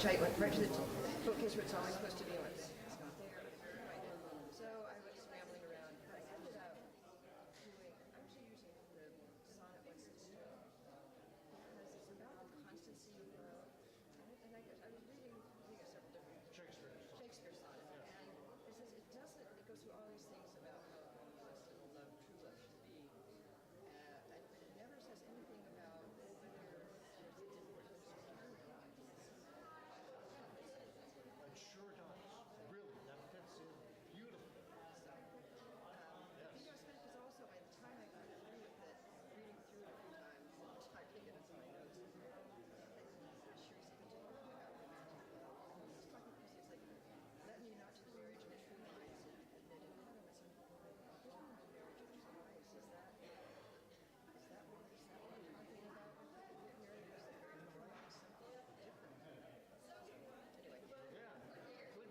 which I went right to the bookcase where it's always supposed to be on. It's not there. Right. So I was scrambling around, but I ended up doing, I'm actually using the sonnet What's the Story, because it's about the constancy of love. And I was reading, several different Shakespeare sonnets, and it says it goes through all these things about how constant love, true love should be. But it never says anything about whether there's an importance to security. It sure does. Really, that fits in beautifully. Yes. It's also, by the time I got through with it, reading through it a few times, typing it into my notes, I'm sure he's even talking about romantic love. He's talking because it's like, let me not to the marriage of true minds, and that in part of it's like, what do you mean the marriage of true minds? Is that what we're talking about? Get married as the marriage of true minds, something different. Anyway. Yeah,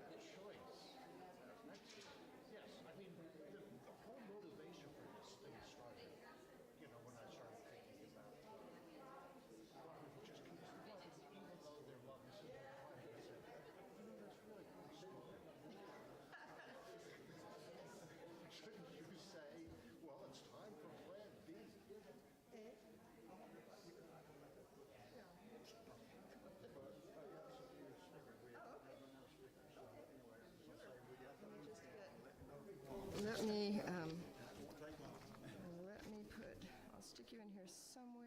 good choice. Yes, I mean, the whole motivation for this thing started, when I started thinking about it. Just keep loving, even though their love isn't required. I said, that's really kind of stupid. Shouldn't you say, well, it's time for plan B? I'll stick you in here somewhere.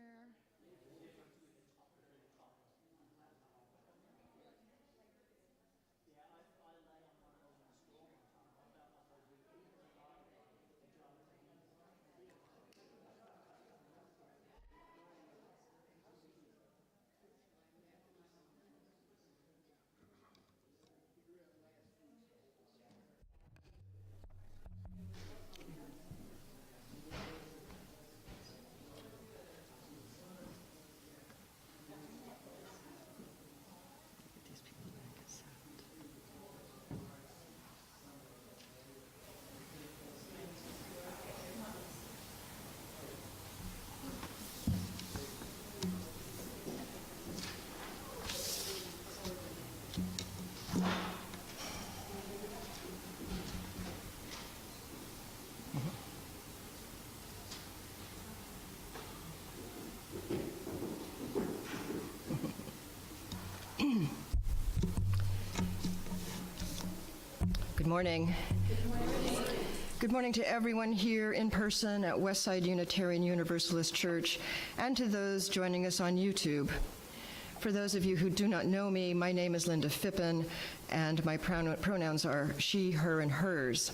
Good morning. Good morning to everyone here in person at Westside Unitarian Universalist Church and to those joining us on YouTube. For those of you who do not know me, my name is Linda Phippen, and my pronouns are she, her, and hers.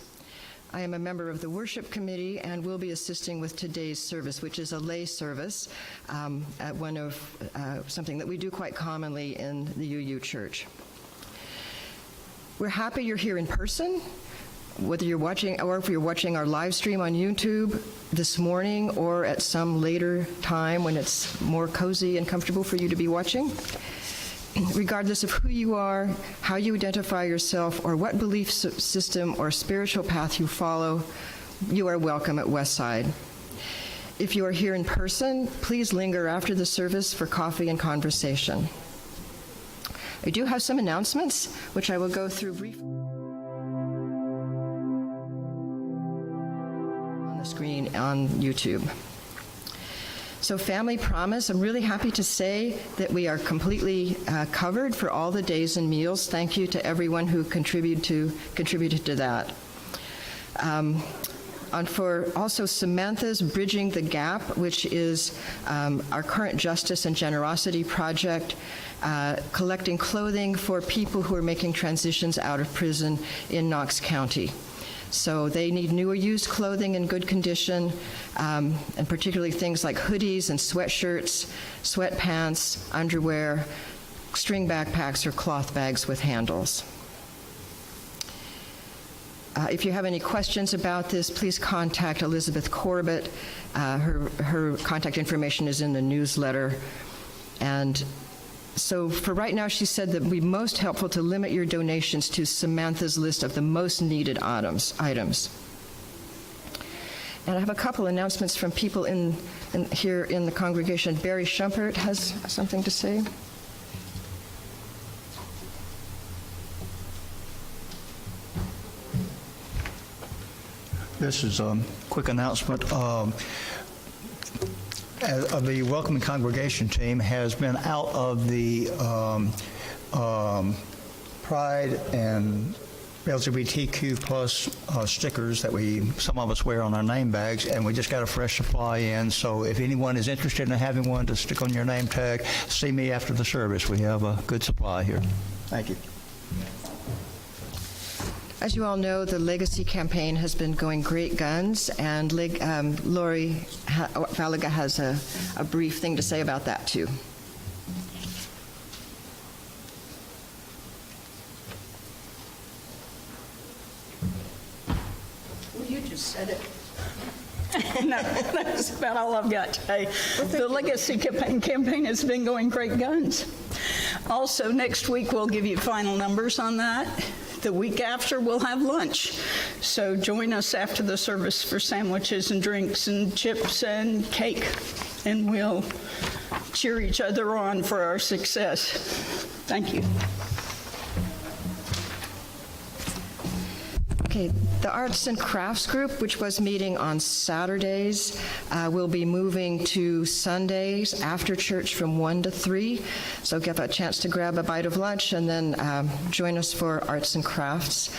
I am a member of the worship committee and will be assisting with today's service, which is a lay service at one of something that we do quite commonly in the UU Church. We're happy you're here in person, whether you're watching or if you're watching our live stream on YouTube this morning or at some later time when it's more cozy and comfortable for you to be watching. Regardless of who you are, how you identify yourself, or what belief system or spiritual path you follow, you are welcome at Westside. If you are here in person, please linger after the service for coffee and conversation. I do have some announcements, which I will go through briefly on the screen on YouTube. So Family Promise, I'm really happy to say that we are completely covered for all the days and meals. Thank you to everyone who contributed to that. And for also Samantha's Bridging the Gap, which is our current justice and generosity project, collecting clothing for people who are making transitions out of prison in Knox County. So they need new or used clothing in good condition, and particularly things like hoodies and sweatshirts, sweatpants, underwear, string backpacks, or cloth bags with handles. If you have any questions about this, please contact Elizabeth Corbett. Her contact information is in the newsletter. And so for right now, she said that it would be most helpful to limit your donations to Samantha's list of the most needed items. And I have a couple announcements from people here in the congregation. Barry Schumpert has something to say. This is a quick announcement. The Welcoming Congregation team has been out of the Pride and LGBTQ plus stickers that some of us wear on our name bags, and we just got a fresh supply in. So if anyone is interested in having one to stick on your name tag, see me after the service. We have a good supply here. Thank you. As you all know, the Legacy campaign has been going great guns, and Lori Valaga has a brief thing to say about that, too. Well, you just said it. No, that's about all I've got to say. The Legacy campaign has been going great guns. Also, next week we'll give you final numbers on that. The week after, we'll have lunch. So join us after the service for sandwiches and drinks and chips and cake, and we'll cheer each other on for our success. Thank you. Okay, the Arts and Crafts Group, which was meeting on Saturdays, will be moving to Sundays after church from 1 to 3. So get a chance to grab a bite of lunch and then join us for Arts and Crafts.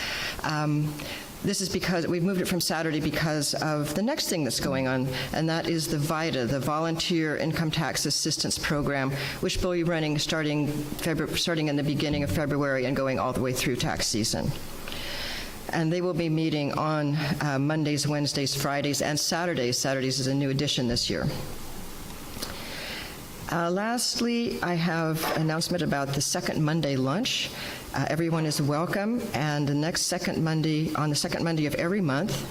This is because we've moved it from Saturday because of the next thing that's going on, and that is the VITA, the Volunteer Income Tax Assistance Program, which will be running starting in the beginning of February and going all the way through tax season. And they will be meeting on Mondays, Wednesdays, Fridays, and Saturdays. Saturdays is a new addition this year. Lastly, I have an announcement about the second Monday lunch. Everyone is welcome, and on the second Monday of every month,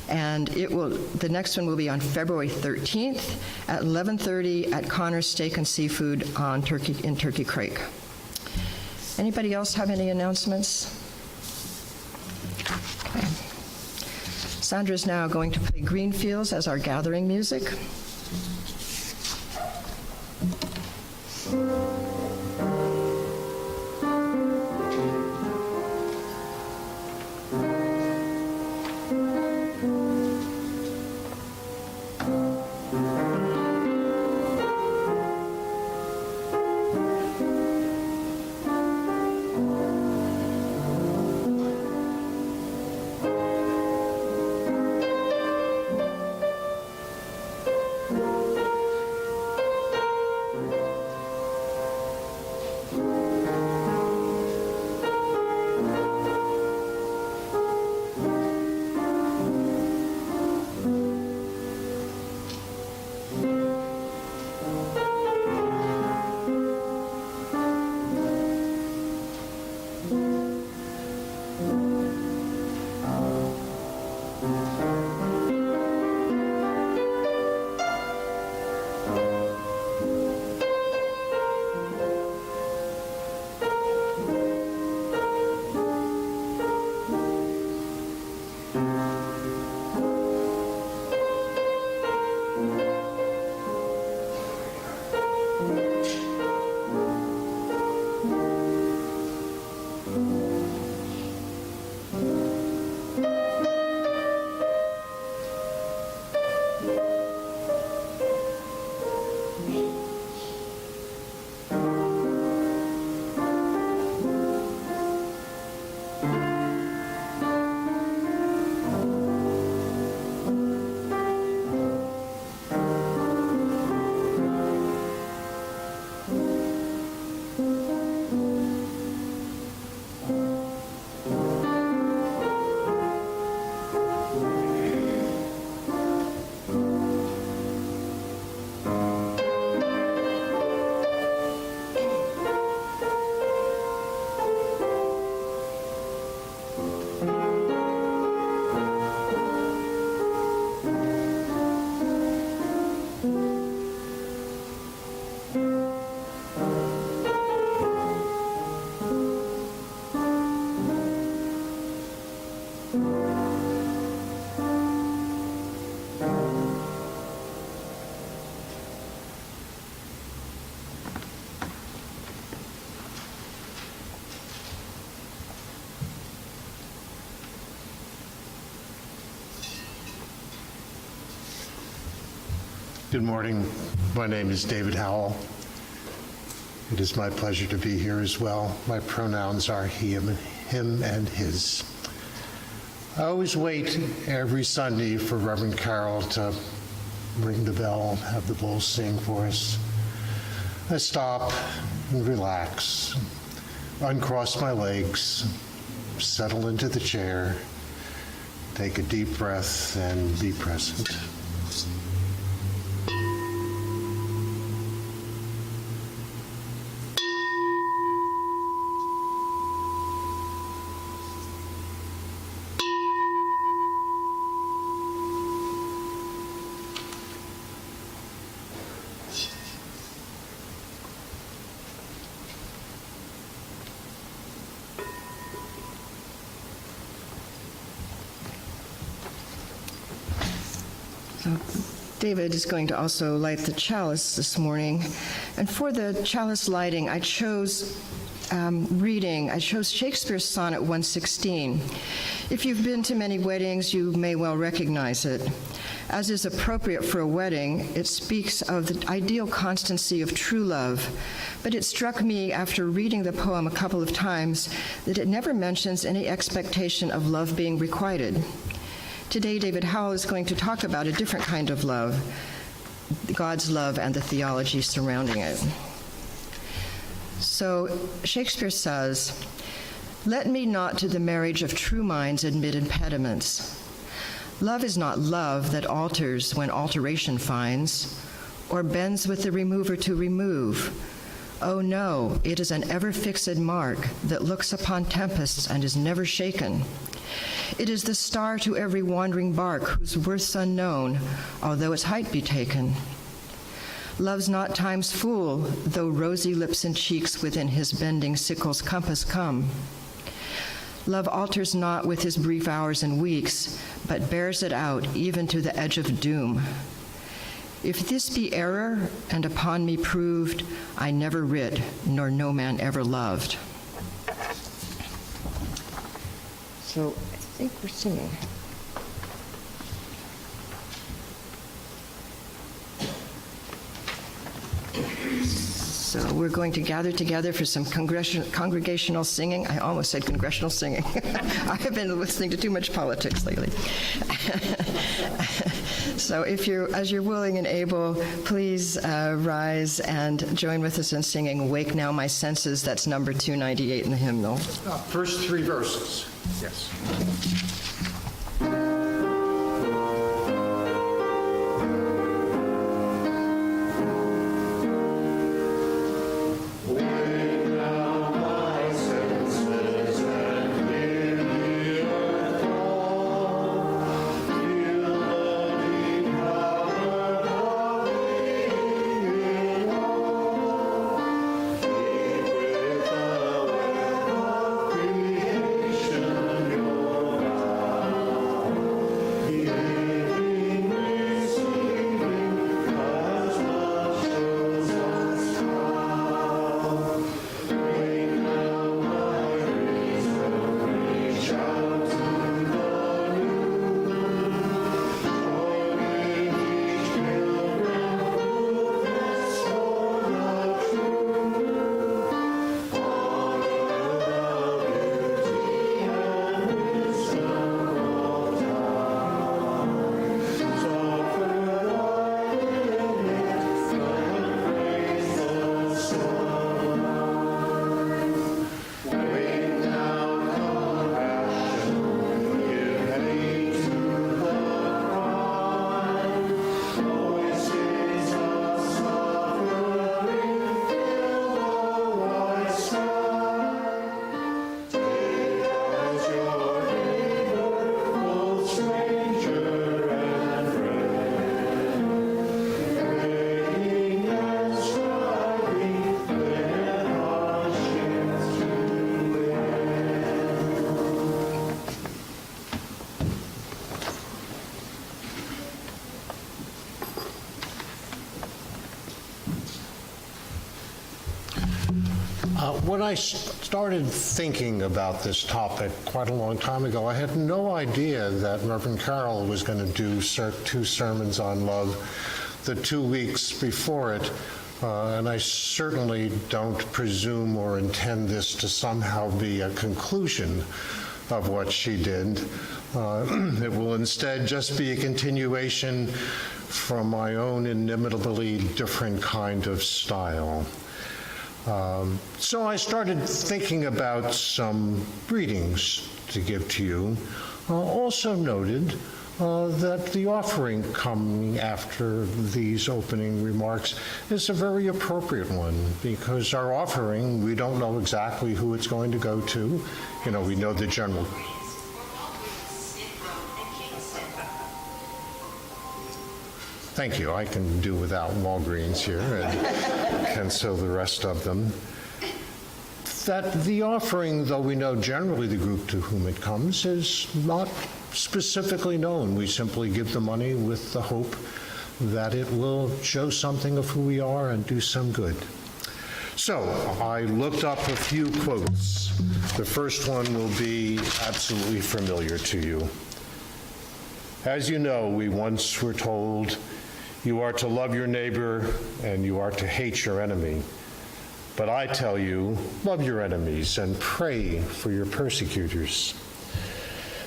and the next one will be on February 13th at 11:30 at Connor's Steak and Seafood in Turkey Creek. Anybody else have any announcements? Okay. Sandra is now going to play Greenfields as our gathering music. Good morning. My name is David Howell. It is my pleasure to be here as well. My pronouns are him and his. I always wait every Sunday for Reverend Carroll to ring the bell, have the Bulls sing for us. I stop and relax, uncross my legs, settle into the chair, take a deep breath, and be present. So David is going to also light the chalice this morning. And for the chalice lighting, I chose Shakespeare's Sonnet 116. If you've been to many weddings, you may well recognize it. As is appropriate for a wedding, it speaks of the ideal constancy of true love. But it struck me after reading the poem a couple of times that it never mentions any expectation of love being requited. Today, David Howell is going to talk about a different kind of love, God's love and the theology surrounding it. So Shakespeare says, "Let me not to the marriage of true minds admit impediments. Love is not love that alters when alteration finds, or bends with the remover to remove. Oh no, it is an ever-fixed mark that looks upon tempests and is never shaken. It is the star to every wandering bark whose worth's unknown, although its height be taken. Love's not time's fool, though rosy lips and cheeks within his bending sickle's compass come. Love alters not with his brief hours and weeks, but bears it out even to the edge of doom. If this be error, and upon me proved, I never writ, nor no man ever loved." So I think we're singing. So we're going to gather together for some congregational singing. I almost said congressional singing. I have been listening to too much politics lately. So as you're willing and able, please rise and join with us in singing "Wake Now My Senses." That's number 298 in the hymnal. First three verses. Yes. When I started thinking about this topic quite a long time ago. I had no idea that Reverend Carroll was going to do 2 sermons on love the 2 weeks before it, and I certainly don't presume or intend this to somehow be a conclusion of what she did. It will instead just be a continuation from my own inimitably different kind of style. So I started thinking about some readings to give to you. Also noted that the offering coming after these opening remarks is a very appropriate one, because our offering, we don't know exactly who it's going to go to. You know, we know the general. Thank you. I can do without Walgreens here and cancel the rest of them. That the offering, though we know generally the group to whom it comes, is not specifically known. We simply give the money with the hope that it will show something of who we are and do some good. So I looked up a few quotes. The first one will be absolutely familiar to you. As you know, we once were told, you are to love your neighbor and you are to hate your enemy. But I tell you, love your enemies and pray for your persecutors.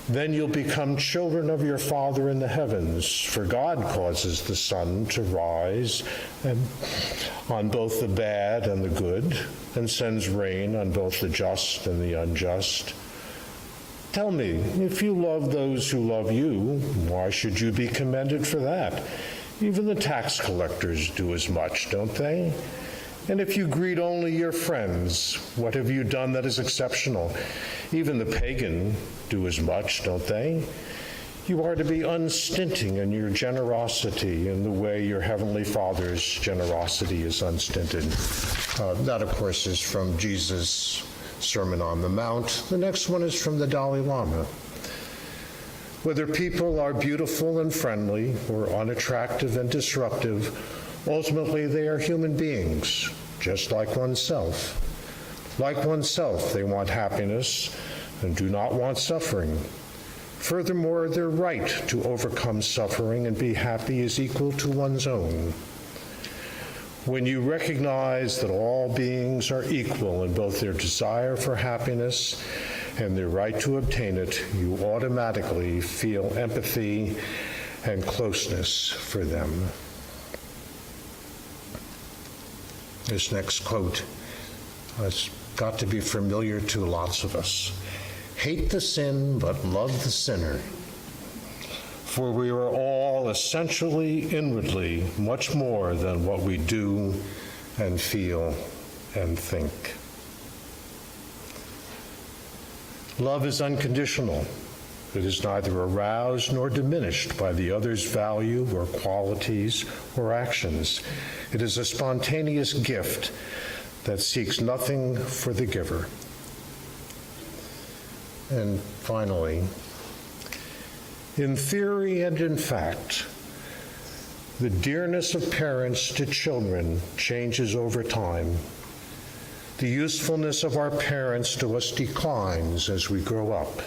Then you'll become children of your Father in the heavens, for God causes the sun to rise on both the bad and the good, and sends rain on both the just and the unjust. Tell me, if you love those who love you, why should you be commended for that? Even the tax collectors do as much, don't they? And if you greet only your friends, what have you done that is exceptional? Even the pagan do as much, don't they? You are to be unstinting in your generosity in the way your Heavenly Father's generosity is unstinted. That, of course, is from Jesus' Sermon on the Mount. The next one is from the Dalai Lama. Whether people are beautiful and friendly or unattractive and disruptive, ultimately they are human beings, just like oneself. Like oneself, they want happiness and do not want suffering. Furthermore, their right to overcome suffering and be happy is equal to one's own. When you recognize that all beings are equal in both their desire for happiness and their right to obtain it, you automatically feel empathy and closeness for them. This next quote has got to be familiar to lots of us. Hate the sin, but love the sinner. For we are all essentially, inwardly, much more than what we do and feel and think. Love is unconditional. It is neither aroused nor diminished by the other's value or qualities or actions. It is a spontaneous gift that seeks nothing for the giver. And finally, in theory and in fact, the dearness of parents to children changes over time. The usefulness of our parents to us declines as we grow up.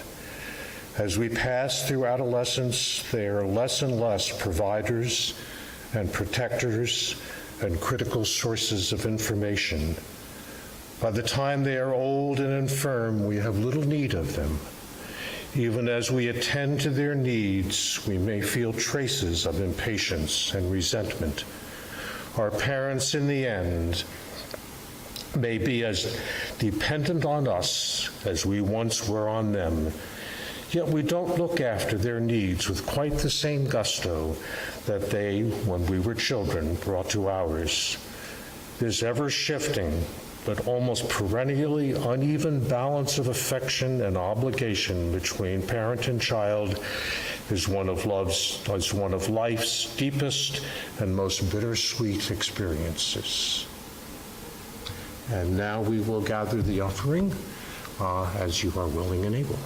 As we pass through adolescence, they are less and less providers and protectors and critical sources of information. By the time they are old and infirm, we have little need of them. Even as we attend to their needs, we may feel traces of impatience and resentment. Our parents, in the end, may be as dependent on us as we once were on them, yet we don't look after their needs with quite the same gusto that they, when we were children, brought to ours. This ever-shifting, but almost perennially uneven balance of affection and obligation between parent and child is one of life's deepest and most bittersweet experiences. And now we will gather the offering as you are willing and able.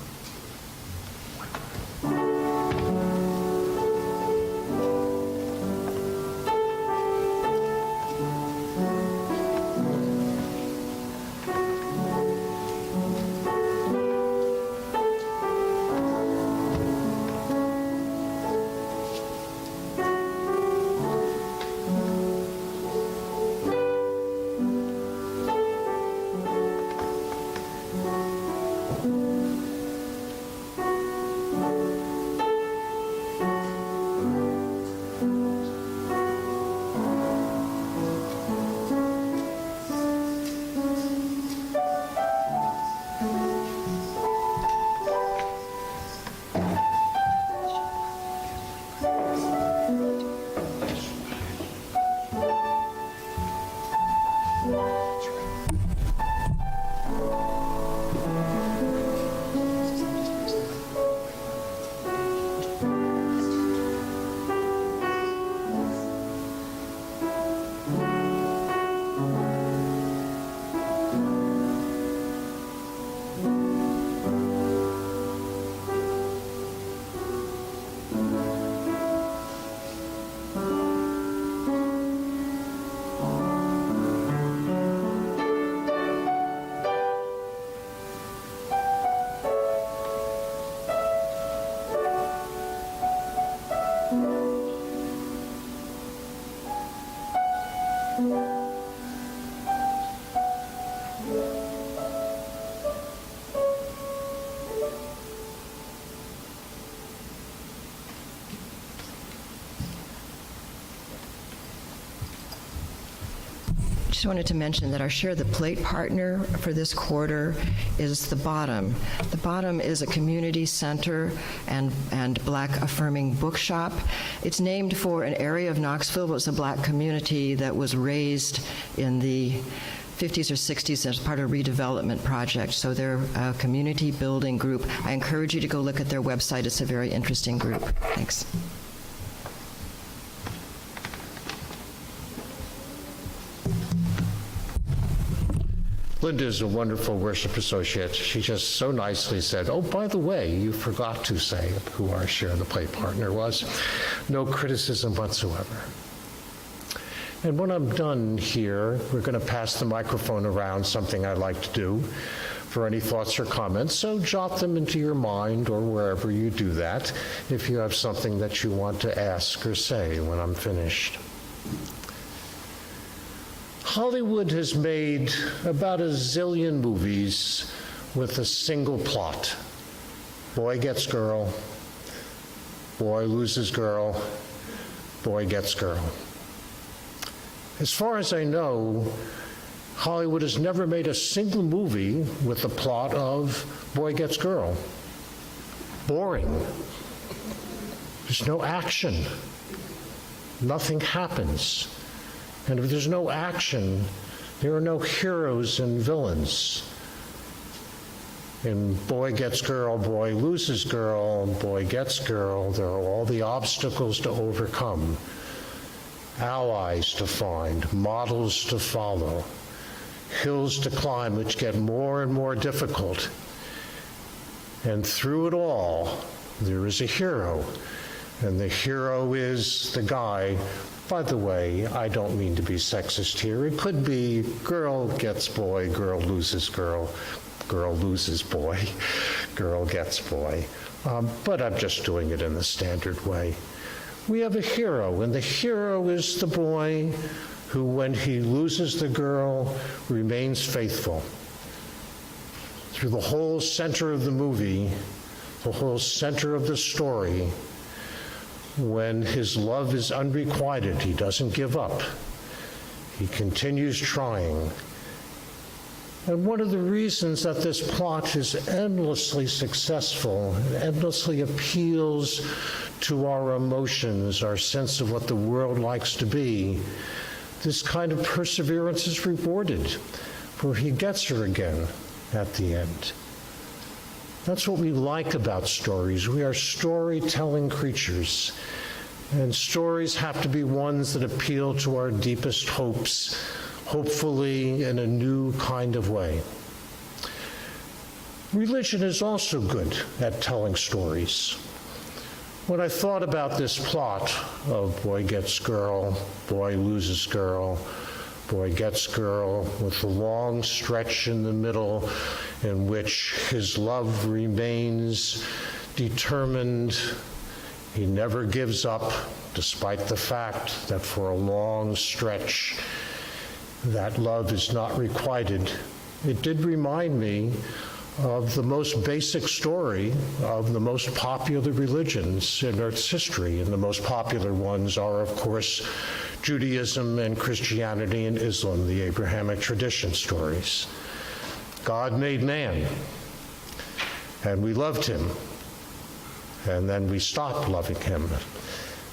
Just wanted to mention that our Share the Plate partner for this quarter is The Bottom. The Bottom is a community center and Black affirming bookshop. It's named for an area of Knoxville that was a Black community that was raised in the 50s or 60s as part of a redevelopment project. So they're a community building group. I encourage you to go look at their website. It's a very interesting group. Thanks. Linda is a wonderful worship associate. She just so nicely said, oh, by the way, you forgot to say who our Share the Plate partner was. No criticism whatsoever. And when I'm done here, we're going to pass the microphone around, something I like to do, for any thoughts or comments. So jot them into your mind or wherever you do that if you have something that you want to ask or say when I'm finished. Hollywood has made about a zillion movies with a single plot. Boy gets girl, boy loses girl, boy gets girl. As far as I know, Hollywood has never made a single movie with the plot of boy gets girl. Boring. There's no action. Nothing happens. And if there's no action, there are no heroes and villains. In boy gets girl, boy loses girl, boy gets girl, there are all the obstacles to overcome, allies to find, models to follow, hills to climb which get more and more difficult. And through it all, there is a hero. And the hero is the guy. By the way, I don't mean to be sexist here. It could be girl gets boy, girl loses girl, girl loses boy, girl gets boy. But I'm just doing it in the standard way. We have a hero, and the hero is the boy who, when he loses the girl, remains faithful. Through the whole center of the movie, the whole center of the story, when his love is unrequited, he doesn't give up. He continues trying. And one of the reasons that this plot is endlessly successful, endlessly appeals to our emotions, our sense of what the world likes to be, this kind of perseverance is rewarded, for he gets her again at the end. That's what we like about stories. We are storytelling creatures, and stories have to be ones that appeal to our deepest hopes, hopefully in a new kind of way. Religion is also good at telling stories. When I thought about this plot of boy gets girl, boy loses girl, boy gets girl, with the long stretch in the middle in which his love remains determined. He never gives up, despite the fact that for a long stretch that love is not requited. It did remind me of the most basic story of the most popular religions in Earth's history, and the most popular ones are, of course, Judaism and Christianity and Islam, the Abrahamic tradition stories. God made man, and we loved him, and then we stopped loving him,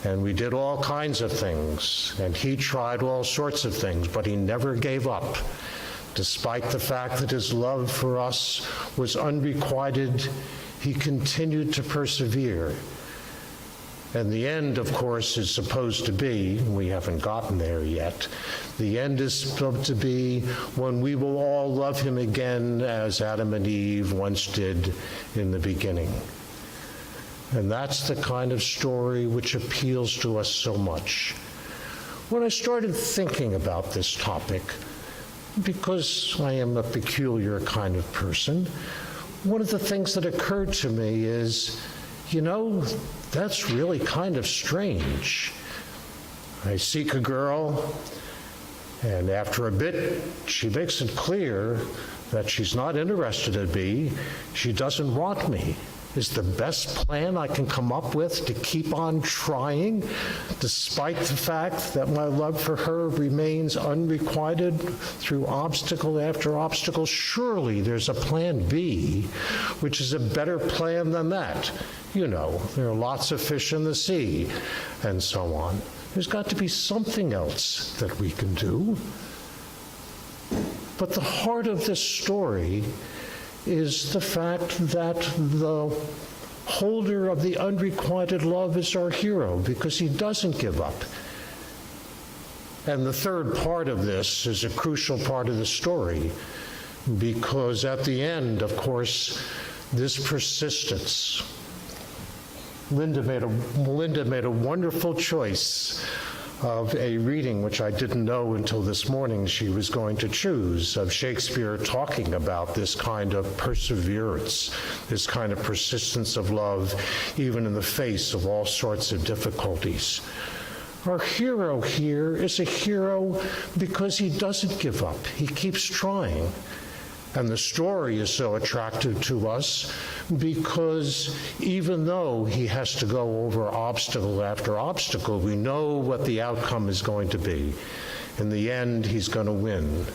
and we did all kinds of things, and he tried all sorts of things, but he never gave up. Despite the fact that his love for us was unrequited, he continued to persevere. And the end, of course, is supposed to be, we haven't gotten there yet, the end is supposed to be when we will all love him again as Adam and Eve once did in the beginning. And that's the kind of story which appeals to us so much. When I started thinking about this topic, because I am a peculiar kind of person, one of the things that occurred to me is, you know, that's really kind of strange. I seek a girl, And after a bit, she makes it clear that she's not interested in me. She doesn't want me. Is the best plan I can come up with to keep on trying, despite the fact that my love for her remains unrequited through obstacle after obstacle? Surely there's a plan B, which is a better plan than that. You know, there are lots of fish in the sea, and so on. There's got to be something else that we can do. But the heart of this story is the fact that the holder of the unrequited love is our hero, because he doesn't give up. And the third part of this is a crucial part of the story, because at the end, of course, this persistence. Linda made a wonderful choice of a reading which I didn't know until this morning she was going to choose, of Shakespeare talking about this kind of perseverance, this kind of persistence of love, even in the face of all sorts of difficulties. Our hero here is a hero because he doesn't give up. He keeps trying. And the story is so attractive to us because even though he has to go over obstacle after obstacle, we know what the outcome is going to be. In the end, he's going to win.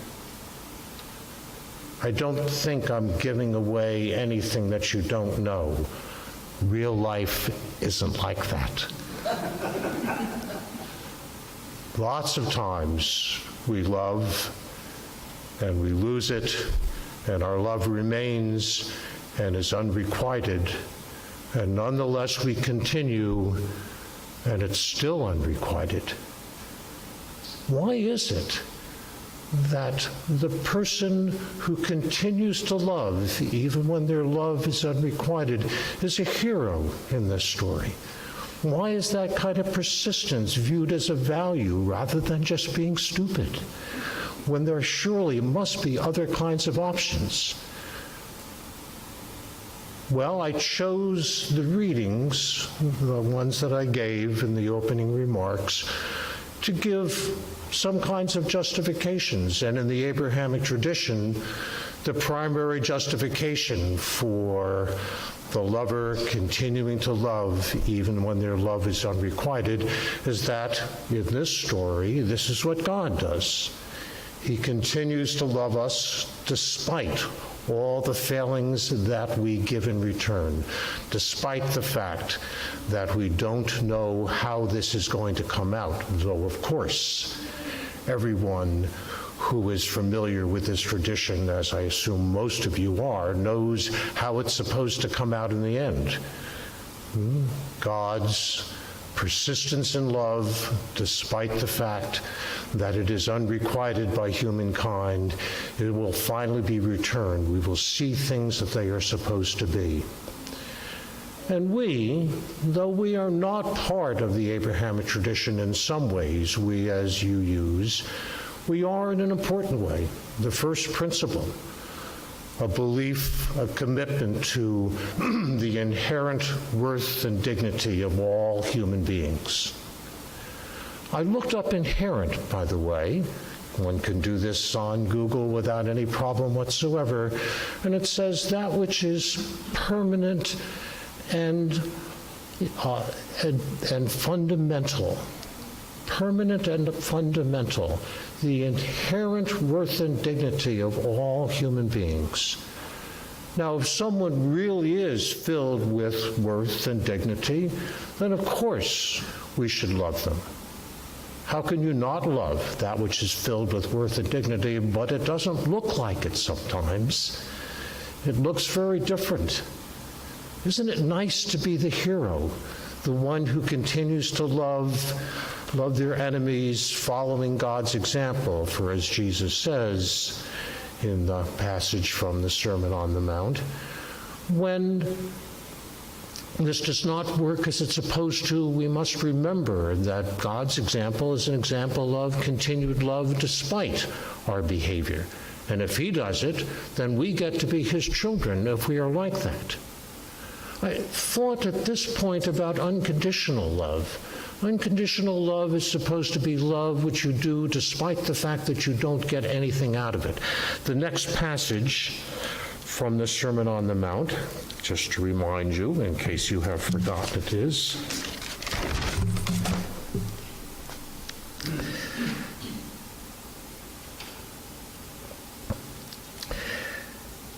I don't think I'm giving away anything that you don't know. Real life isn't like that. Lots of times we love and we lose it, and our love remains and is unrequited, and nonetheless we continue, and it's still unrequited. Why is it that the person who continues to love, even when their love is unrequited, is a hero in this story? Why is that kind of persistence viewed as a value rather than just being stupid, when there surely must be other kinds of options? Well, I chose the readings, the ones that I gave in the opening remarks, to give some kinds of justifications. And in the Abrahamic tradition, the primary justification for the lover continuing to love even when their love is unrequited is that in this story, this is what God does. He continues to love us despite all the failings that we give in return, despite the fact that we don't know how this is going to come out, though, of course, everyone who is familiar with this tradition, as I assume most of you are, knows how it's supposed to come out in the end. God's persistence in love, despite the fact that it is unrequited by humankind, it will finally be returned. We will see things that they are supposed to be. And we, though we are not part of the Abrahamic tradition in some ways, we as you use, we are in an important way. The first principle, a belief, a commitment to the inherent worth and dignity of all human beings. I looked up inherent, by the way. One can do this on Google without any problem whatsoever. And it says that which is permanent and fundamental. Permanent and fundamental. The inherent worth and dignity of all human beings. Now, if someone really is filled with worth and dignity, then of course we should love them. How can you not love that which is filled with worth and dignity? But it doesn't look like it sometimes. It looks very different. Isn't it nice to be the hero, the one who continues to love their enemies, following God's example? For as Jesus says in the passage from the Sermon on the Mount, when this does not work as it's supposed to, we must remember that God's example is an example of continued love despite our behavior. And if he does it, then we get to be his children if we are like that. I thought at this point about unconditional love. Unconditional love is supposed to be love which you do despite the fact that you don't get anything out of it. The next passage from the Sermon on the Mount, just to remind you, in case you have forgotten it, is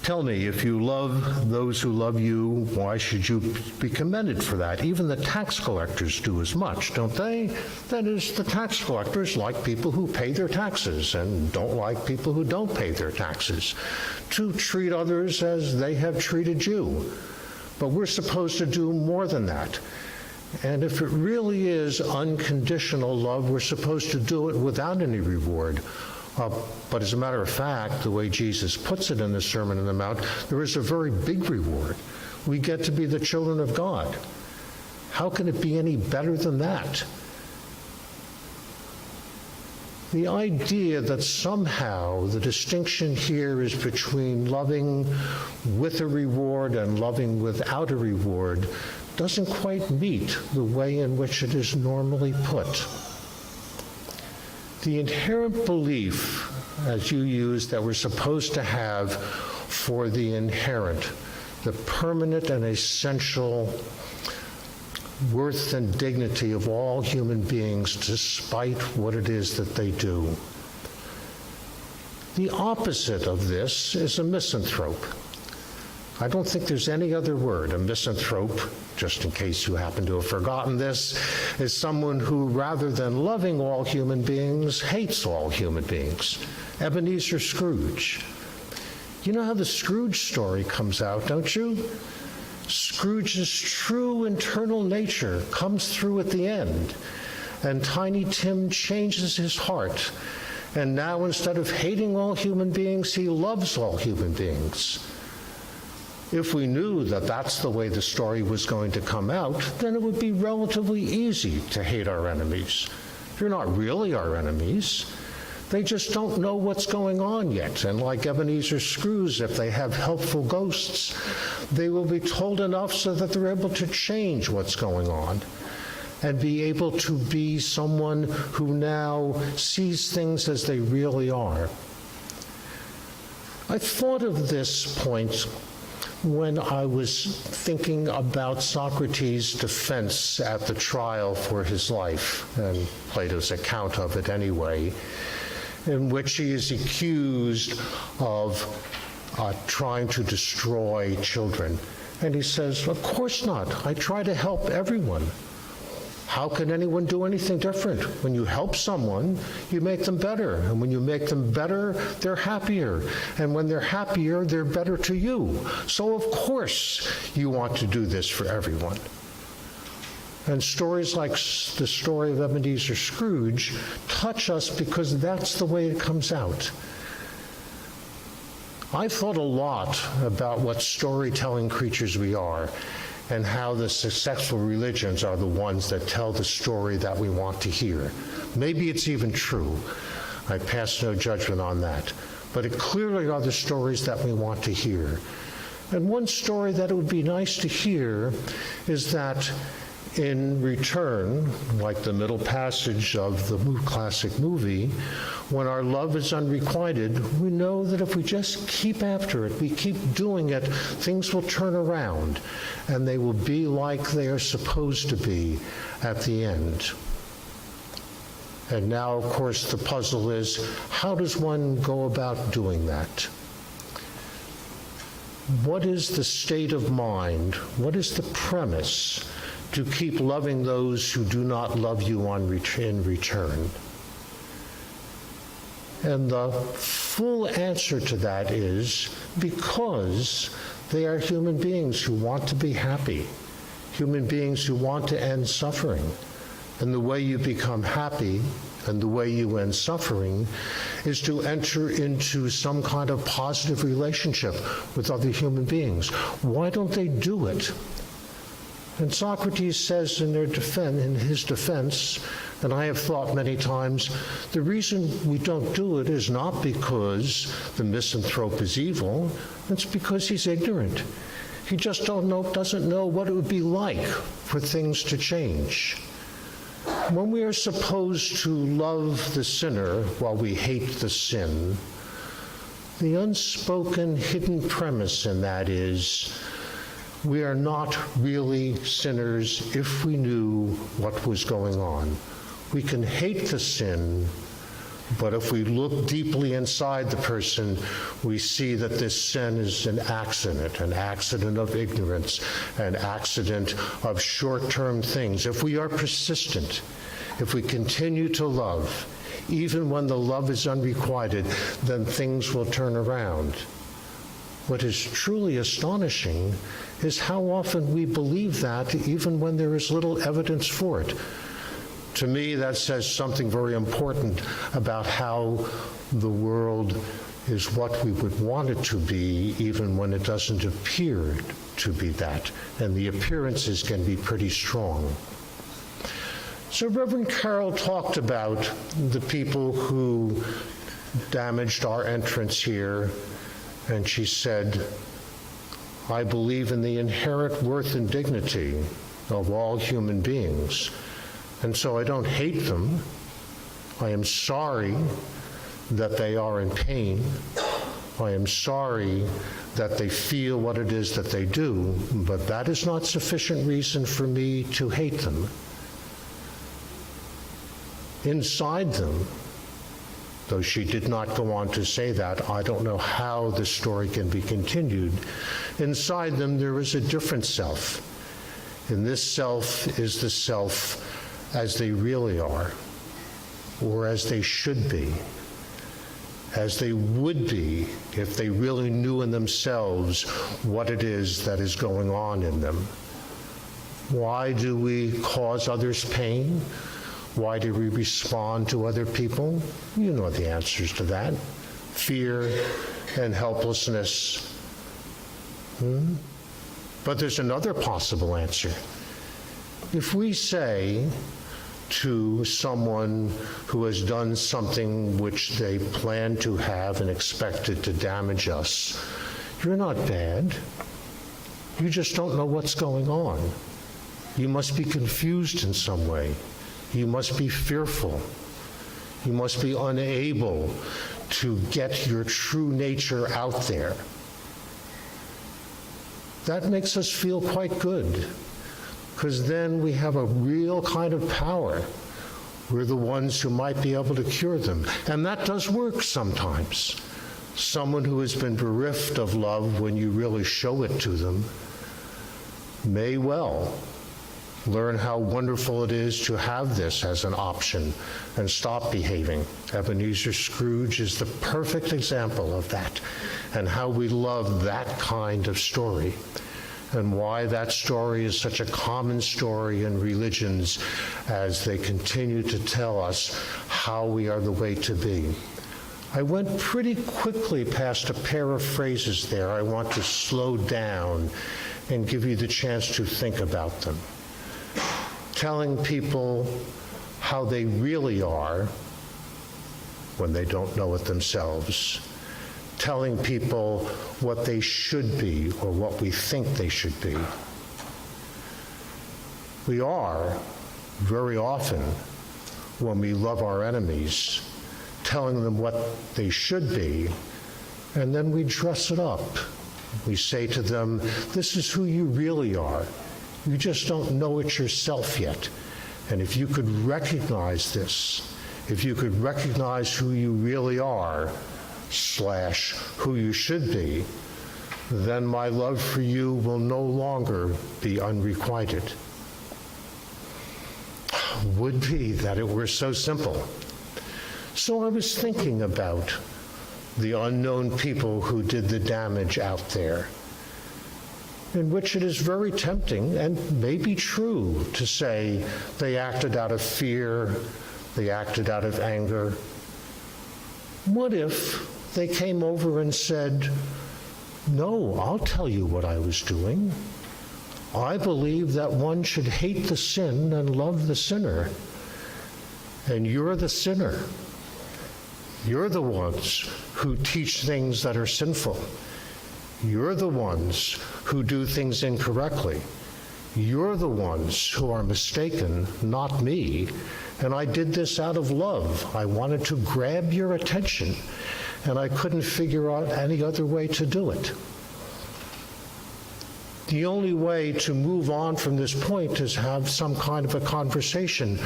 tell me, if you love those who love you, why should you be commended for that? Even the tax collectors do as much, don't they? That is, the tax collectors like people who pay their taxes and don't like people who don't pay their taxes, to treat others as they have treated you. But we're supposed to do more than that. And if it really is unconditional love, we're supposed to do it without any reward. But as a matter of fact, the way Jesus puts it in the Sermon on the Mount, there is a very big reward. We get to be the children of God. How can it be any better than that? The idea that somehow the distinction here is between loving with a reward and loving without a reward doesn't quite meet the way in which it is normally put. The inherent belief, as you use, that we're supposed to have for the inherent, the permanent and essential worth and dignity of all human beings despite what it is that they do. The opposite of this is a misanthrope. I don't think there's any other word. A misanthrope, just in case you happen to have forgotten this, is someone who, rather than loving all human beings, hates all human beings. Ebenezer Scrooge. You know how the Scrooge story comes out, don't you? Scrooge's true internal nature comes through at the end, and Tiny Tim changes his heart, and now instead of hating all human beings, he loves all human beings. If we knew that that's the way the story was going to come out, then it would be relatively easy to hate our enemies. They're not really our enemies. They just don't know what's going on yet. And like Ebenezer Scrooge, if they have helpful ghosts, they will be told enough so that they're able to change what's going on and be able to be someone who now sees things as they really are. I thought of this point when I was thinking about Socrates' defense at the trial for his life, and Plato's account of it anyway, in which he is accused of trying to destroy children. And he says, of course not. I try to help everyone. How can anyone do anything different? When you help someone, you make them better. And when you make them better, they're happier. And when they're happier, they're better to you. So of course you want to do this for everyone. And stories like the story of Ebenezer Scrooge touch us because that's the way it comes out. I've thought a lot about what storytelling creatures we are, and how the successful religions are the ones that tell the story that we want to hear. Maybe it's even true. I pass no judgment on that. But it clearly are the stories that we want to hear. And one story that it would be nice to hear is that in return, like the middle passage of the classic movie, when our love is unrequited, we know that if we just keep after it, we keep doing it, things will turn around, and they will be like they are supposed to be at the end. And now, of course, the puzzle is, how does one go about doing that? What is the state of mind? What is the premise to keep loving those who do not love you in return? And the full answer to that is because they are human beings who want to be happy, human beings who want to end suffering. And the way you become happy and the way you end suffering is to enter into some kind of positive relationship with other human beings. Why don't they do it? And Socrates says in his defense, and I have thought many times, the reason we don't do it is not because the misanthrope is evil, it's because he's ignorant. He just doesn't know what it would be like for things to change. when we are supposed to love the sinner while we hate the sin, the unspoken hidden premise in that is we are not really sinners if we knew what was going on. We can hate the sin, but if we look deeply inside the person, we see that this sin is an accident of ignorance, an accident of short-term things. If we are persistent, if we continue to love, even when the love is unrequited, then things will turn around. What is truly astonishing is how often we believe that even when there is little evidence for it. To me, that says something very important about how the world is what we would want it to be, even when it doesn't appear to be that. And the appearances can be pretty strong. So Reverend Carroll talked about the people who damaged our entrance here, and she said, I believe in the inherent worth and dignity of all human beings. And so I don't hate them. I am sorry that they are in pain. I am sorry that they feel what it is that they do, but that is not sufficient reason for me to hate them. Inside them, though she did not go on to say that, I don't know how the story can be continued. Inside them, there is a different self. And this self is the self as they really are, or as they should be, as they would be if they really knew in themselves what it is that is going on in them. Why do we cause others pain? Why do we respond to other people? You know the answers to that. Fear and helplessness. But there's another possible answer. If we say to someone who has done something which they plan to have and expected to damage us, you're not bad. You just don't know what's going on. You must be confused in some way. You must be fearful. You must be unable to get your true nature out there. That makes us feel quite good, because then we have a real kind of power. We're the ones who might be able to cure them. And that does work sometimes. Someone who has been bereft of love, when you really show it to them, may well learn how wonderful it is to have this as an option and stop behaving. Ebenezer Scrooge is the perfect example of that, and how we love that kind of story, and why that story is such a common story in religions as they continue to tell us how we are the way to be. I went pretty quickly past a pair of phrases there. I want to slow down and give you the chance to think about them. Telling people how they really are when they don't know it themselves. Telling people what they should be or what we think they should be. We are, very often, when we love our enemies, telling them what they should be, and then we dress it up. We say to them, this is who you really are. You just don't know it yourself yet. And if you could recognize this, if you could recognize who you really are, / who you should be, then my love for you will no longer be unrequited. Would be that it were so simple. So I was thinking about the unknown people who did the damage out there, in which it is very tempting and maybe true to say they acted out of fear, they acted out of anger. What if they came over and said, no, I'll tell you what I was doing. I believe that one should hate the sin and love the sinner. And you're the sinner. You're the ones who teach things that are sinful. You're the ones who do things incorrectly. You're the ones who are mistaken, not me. And I did this out of love. I wanted to grab your attention, and I couldn't figure out any other way to do it. The only way to move on from this point is have some kind of a conversation.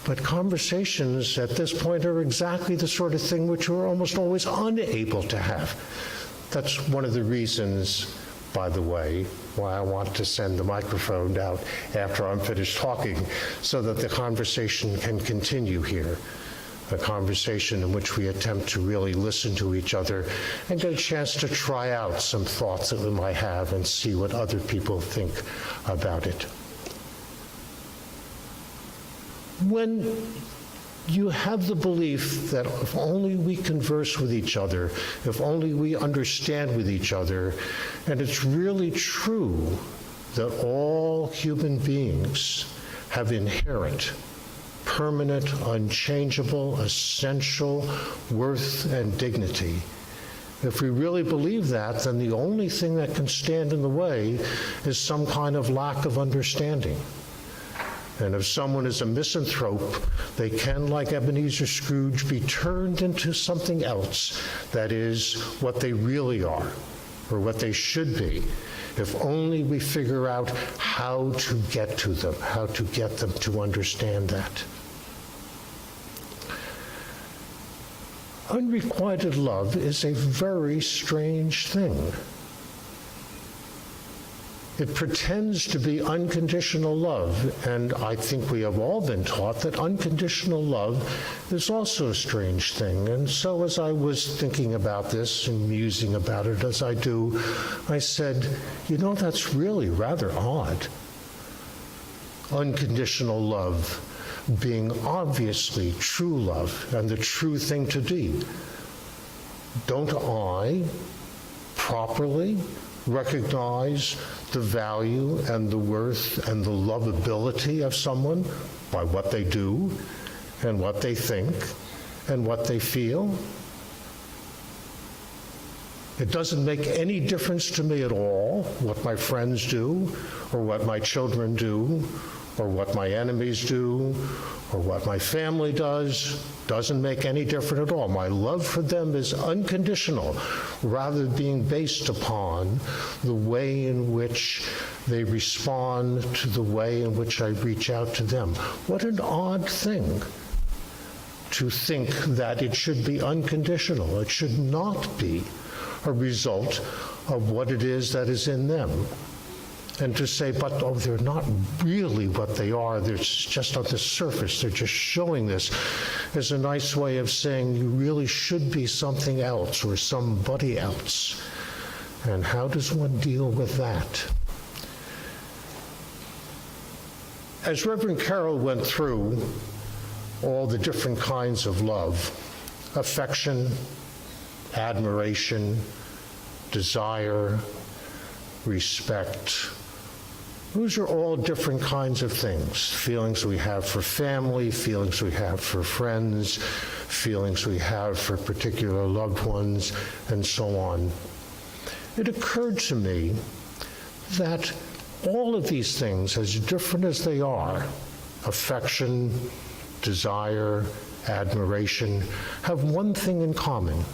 But conversations at this point are exactly the sort of thing which we're almost always unable to have. That's one of the reasons, by the way, why I want to send the microphone out after I'm finished talking, so that the conversation can continue here. A conversation in which we attempt to really listen to each other and get a chance to try out some thoughts that we might have and see what other people think about it. When you have the belief that if only we converse with each other, if only we understand with each other, and it's really true that all human beings have inherent, permanent, unchangeable, essential worth and dignity. If we really believe that, then the only thing that can stand in the way is some kind of lack of understanding. And if someone is a misanthrope, they can, like Ebenezer Scrooge, be turned into something else that is what they really are, or what they should be, if only we figure out how to get to them, how to get them to understand that. Unrequited love is a very strange thing. It pretends to be unconditional love, and I think we have all been taught that unconditional love is also a strange thing. And so as I was thinking about this and musing about it as I do, I said, you know, that's really rather odd. Unconditional love being obviously true love and the true thing to do. Don't I properly recognize the value and the worth and the lovability of someone by what they do and what they think and what they feel? It doesn't make any difference to me at all what my friends do or what my children do or what my enemies do or what my family does. Doesn't make any difference at all. My love for them is unconditional, rather than being based upon the way in which they respond to the way in which I reach out to them. What an odd thing to think that it should be unconditional. It should not be a result of what it is that is in them. And to say, but oh, they're not really what they are, they're just on the surface, they're just showing this, is a nice way of saying you really should be something else or somebody else. And how does one deal with that? As Reverend Carroll went through all the different kinds of love, affection, admiration, desire, respect, those are all different kinds of things. Feelings we have for family, feelings we have for friends, feelings we have for particular loved ones, and so on. It occurred to me that all of these things, as different as they are, affection, desire, admiration, have one thing in common.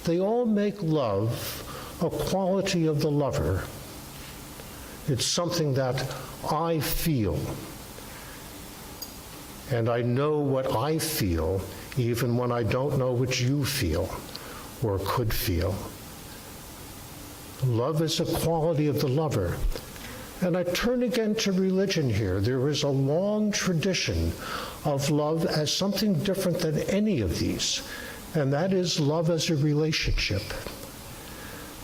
They all make love a quality of the lover. It's something that I feel. And I know what I feel even when I don't know what you feel or could feel. Love is a quality of the lover. And I turn again to religion here. There is a long tradition of love as something different than any of these, and that is love as a relationship.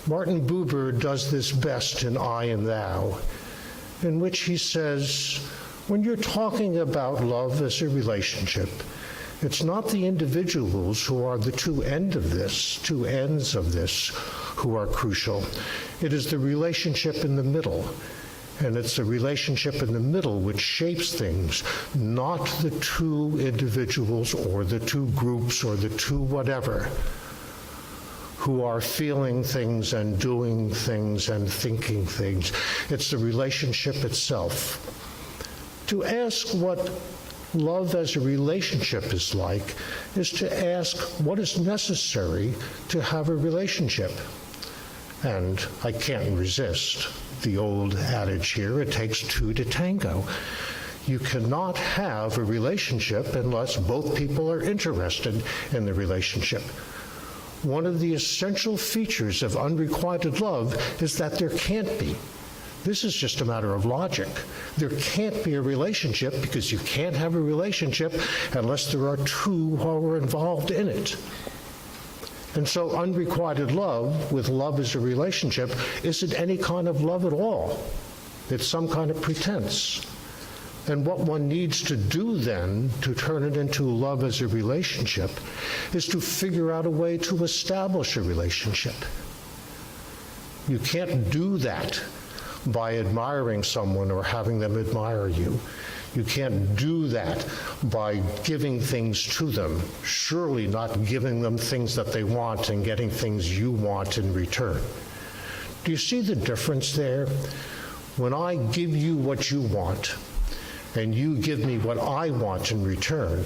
Martin Buber does this best in I and Thou, in which he says, when you're talking about love as a relationship, it's not the individuals who are the two ends of this, who are crucial. It is the relationship in the middle. And it's the relationship in the middle which shapes things, not the two individuals or the two groups or the two whatever who are feeling things and doing things and thinking things. It's the relationship itself. To ask what love as a relationship is like is to ask what is necessary to have a relationship. And I can't resist the old adage here, it takes two to tango. You cannot have a relationship unless both people are interested in the relationship. One of the essential features of unrequited love is that there can't be. This is just a matter of logic. There can't be a relationship because you can't have a relationship unless there are two who are involved in it. And so unrequited love, with love as a relationship, isn't any kind of love at all. It's some kind of pretense. And what one needs to do then to turn it into love as a relationship is to figure out a way to establish a relationship. You can't do that by admiring someone or having them admire you. You can't do that by giving things to them, surely not giving them things that they want and getting things you want in return. Do you see the difference there? When I give you what you want, and you give me what I want in return,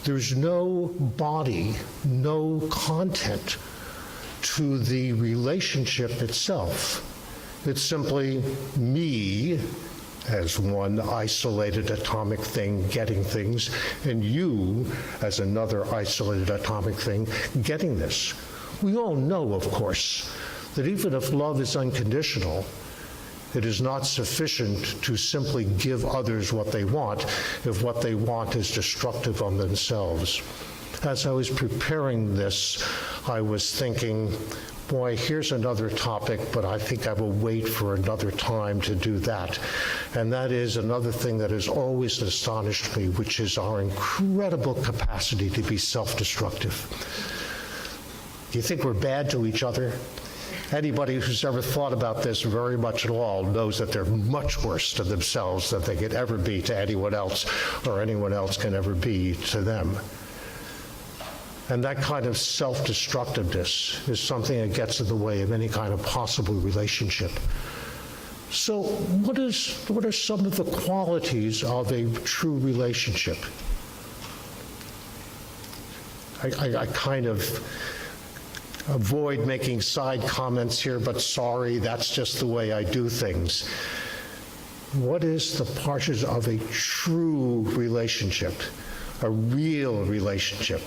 there's no body, no content to the relationship itself. It's simply me as one isolated atomic thing getting things, and you as another isolated atomic thing getting this. We all know, of course, that even if love is unconditional, it is not sufficient to simply give others what they want if what they want is destructive on themselves. As I was preparing this, I was thinking, boy, here's another topic, but I think I will wait for another time to do that. And that is another thing that has always astonished me, which is our incredible capacity to be self-destructive. Do you think we're bad to each other? Anybody who's ever thought about this very much at all knows that they're much worse to themselves than they could ever be to anyone else, or anyone else can ever be to them. And that kind of self-destructiveness is something that gets in the way of any kind of possible relationship. So what are some of the qualities of a true relationship? I kind of avoid making side comments here, but sorry, that's just the way I do things. What is the parts of a true relationship, a real relationship,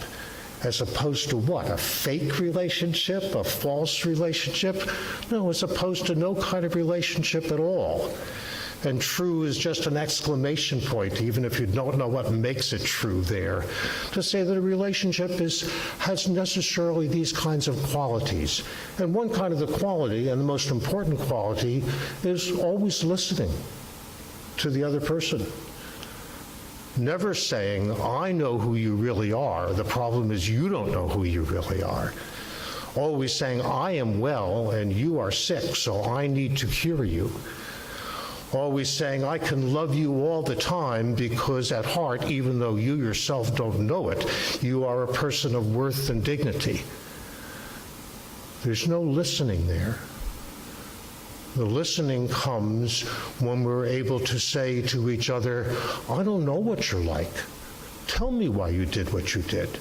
as opposed to what? A fake relationship, a false relationship? No, as opposed to no kind of relationship at all. And true is just an exclamation point, even if you don't know what makes it true there, to say that a relationship has necessarily these kinds of qualities. And one kind of the quality, and the most important quality, is always listening to the other person. Never saying, I know who you really are. The problem is you don't know who you really are. Always saying, I am well and you are sick, so I need to cure you. Always saying, I can love you all the time because at heart, even though you yourself don't know it, you are a person of worth and dignity. There's no listening there. The listening comes when we're able to say to each other, I don't know what you're like. Tell me why you did what you did.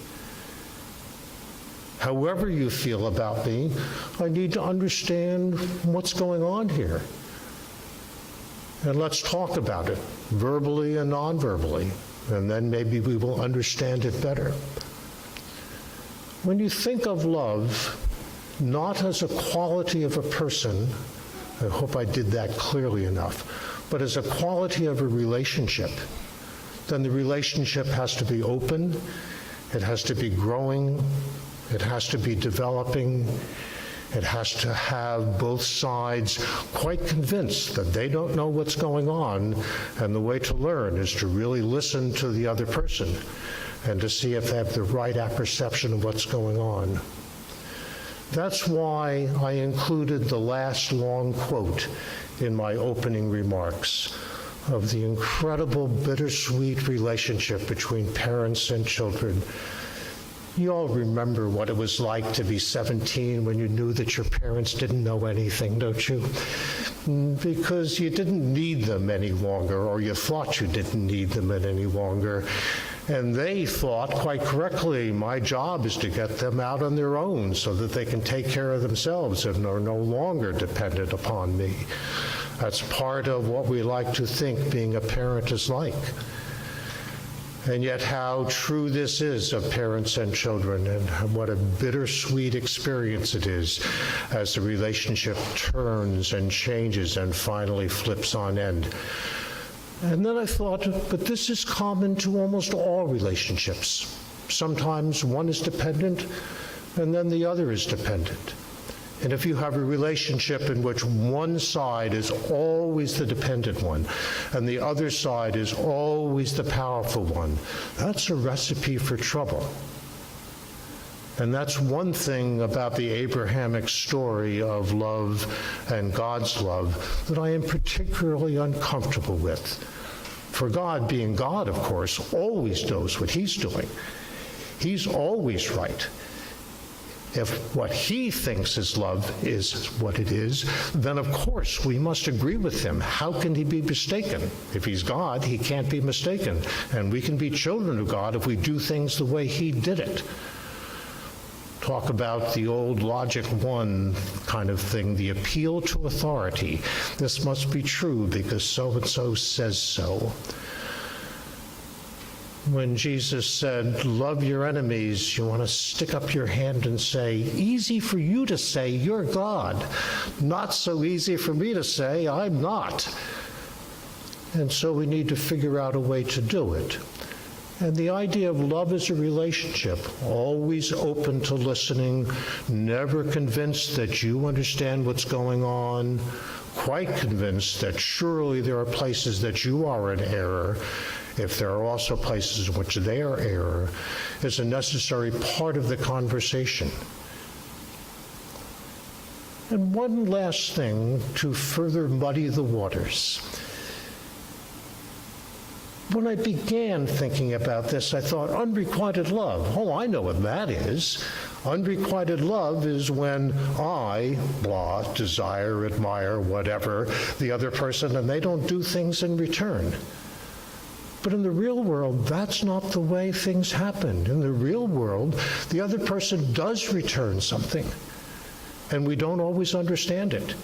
However you feel about me, I need to understand what's going on here. And let's talk about it, verbally and non-verbally, and then maybe we will understand it better. When you think of love, not as a quality of a person, I hope I did that clearly enough, but as a quality of a relationship, then the relationship has to be open, it has to be growing, it has to be developing, it has to have both sides quite convinced that they don't know what's going on, and the way to learn is to really listen to the other person and to see if they have the right apperception of what's going on. That's why I included the last long quote in my opening remarks of the incredible bittersweet relationship between parents and children. You all remember what it was like to be 17 when you knew that your parents didn't know anything, don't you? Because you didn't need them any longer, or you thought you didn't need them any longer. And they thought, quite correctly, my job is to get them out on their own so that they can take care of themselves and are no longer dependent upon me. That's part of what we like to think being a parent is like. And yet how true this is of parents and children, and what a bittersweet experience it is as the relationship turns and changes and finally flips on end. And then I thought, but this is common to almost all relationships. Sometimes one is dependent, and then the other is dependent. And if you have a relationship in which one side is always the dependent one, and the other side is always the powerful one, that's a recipe for trouble. And that's one thing about the Abrahamic story of love and God's love that I am particularly uncomfortable with. For God, being God, of course, always knows what he's doing. He's always right. If what he thinks is love is what it is, then of course we must agree with him. How can he be mistaken? If he's God, he can't be mistaken. And we can be children of God if we do things the way he did it. Talk about the old logic one kind of thing, the appeal to authority. This must be true because so-and-so says so. When Jesus said, love your enemies, you want to stick up your hand and say, easy for you to say, you're God. Not so easy for me to say, I'm not. And so we need to figure out a way to do it. And the idea of love as a relationship, always open to listening, never convinced that you understand what's going on, quite convinced that surely there are places that you are in error, if there are also places in which they are error, is a necessary part of the conversation. And one last thing to further muddy the waters. When I began thinking about this, I thought, unrequited love. Oh, I know what that is. Unrequited love is when I, blah, desire, admire, whatever, the other person, and they don't do things in return. But in the real world, that's not the way things happen. In the real world, the other person does return something, and we don't always understand it.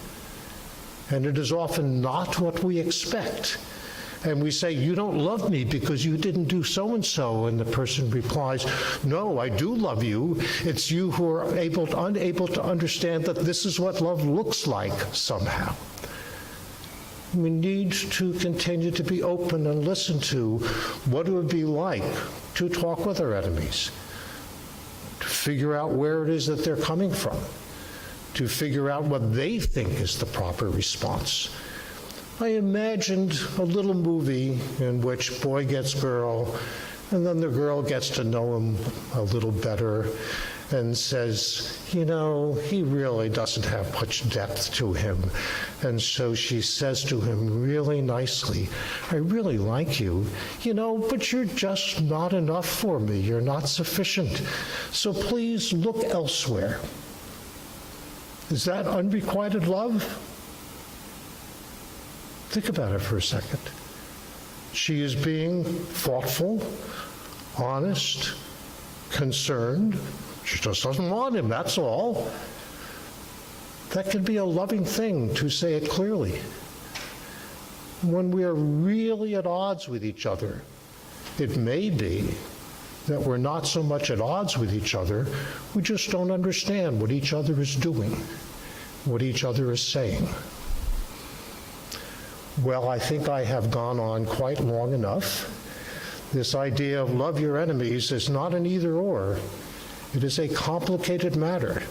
And it is often not what we expect. And we say, you don't love me because you didn't do so-and-so, and the person replies, no, I do love you. It's you who are unable to understand that this is what love looks like somehow. We need to continue to be open and listen to what it would be like to talk with our enemies, to figure out where it is that they're coming from, to figure out what they think is the proper response. I imagined a little movie in which boy gets girl, and then the girl gets to know him a little better and says, you know, he really doesn't have much depth to him. And so she says to him really nicely, I really like you, you know, but you're just not enough for me. You're not sufficient. So please look elsewhere. Is that unrequited love? Think about it for a second. She is being thoughtful, honest, concerned. She just doesn't want him, that's all. That can be a loving thing to say it clearly. When we are really at odds with each other, it may be that we're not so much at odds with each other, we just don't understand what each other is doing, what each other is saying. Well, I think I have gone on quite long enough. This idea of love your enemies is not an either-or. It is a complicated matter,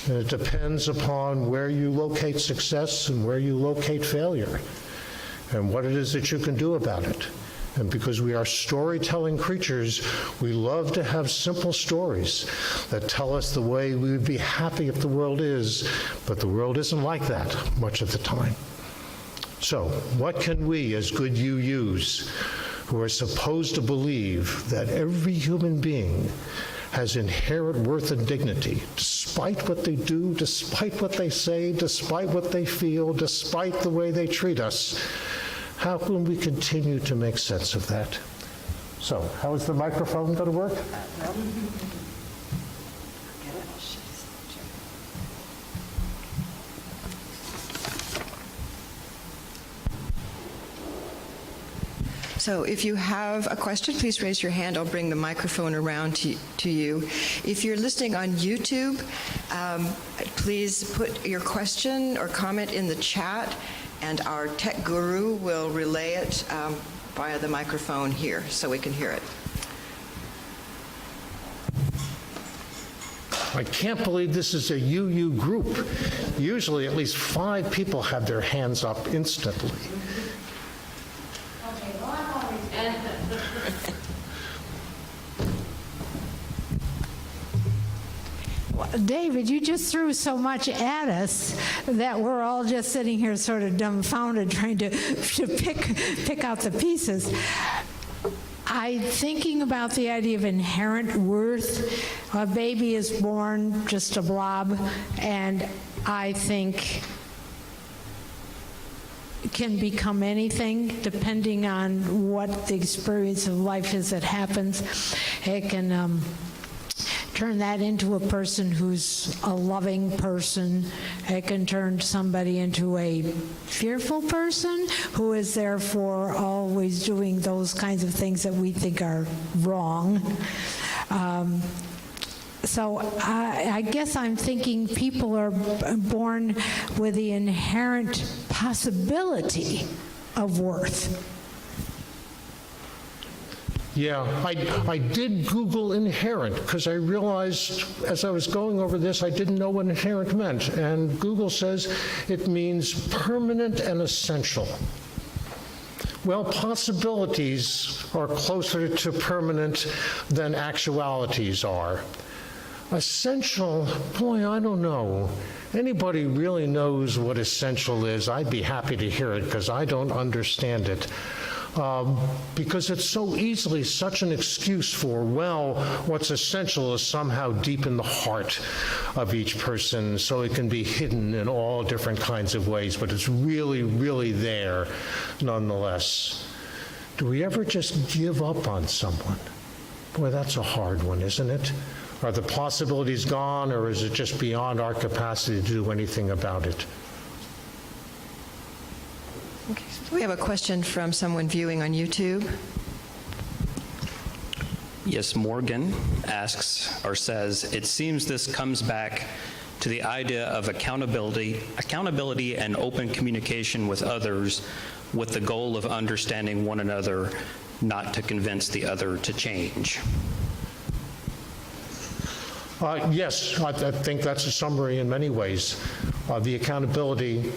and it depends upon where you locate success and where you locate failure, and what it is that you can do about it. And because we are storytelling creatures, we love to have simple stories that tell us the way we would be happy if the world is, but the world isn't like that much of the time. So, what can we as good UUs, who are supposed to believe that every human being has inherent worth and dignity, despite what they do, despite what they say, despite what they feel, despite the way they treat us. How can we continue to make sense of that? So, how is the microphone going to work? So if you have a question, please raise your hand. I'll bring the microphone around to you. If you're listening on YouTube, please put your question or comment in the chat, and our tech guru will relay it via the microphone here so we can hear it. I can't believe this is a UU group. Usually at least 5 people have their hands up instantly. David, you just threw so much at us that we're all just sitting here sort of dumbfounded trying to pick out the pieces. Thinking about the idea of inherent worth. A baby is born just a blob, and I think it can become anything depending on what the experience of life is that happens. It can turn that into a person who's a loving person. It can turn somebody into a fearful person who is therefore always doing those kinds of things that we think are wrong. So I guess I'm thinking people are born with the inherent possibility of worth. Yeah, I did Google inherent because I realized as I was going over this, I didn't know what inherent meant. And Google says it means permanent and essential. Well, possibilities are closer to permanent than actualities are. Essential, boy, I don't know. Anybody really knows what essential is, I'd be happy to hear it because I don't understand it. Because it's so easily such an excuse for, well, what's essential is somehow deep in the heart of each person, so it can be hidden in all different kinds of ways, but it's really, really there nonetheless. Do we ever just give up on someone? Boy, that's a hard one, isn't it? Are the possibilities gone, or is it just beyond our capacity to do anything about it? Okay, so we have a question from someone viewing on YouTube. Yes, Morgan asks or says, it seems this comes back to the idea of accountability and open communication with others with the goal of understanding one another, not to convince the other to change. Yes, I think that's a summary in many ways. The accountability,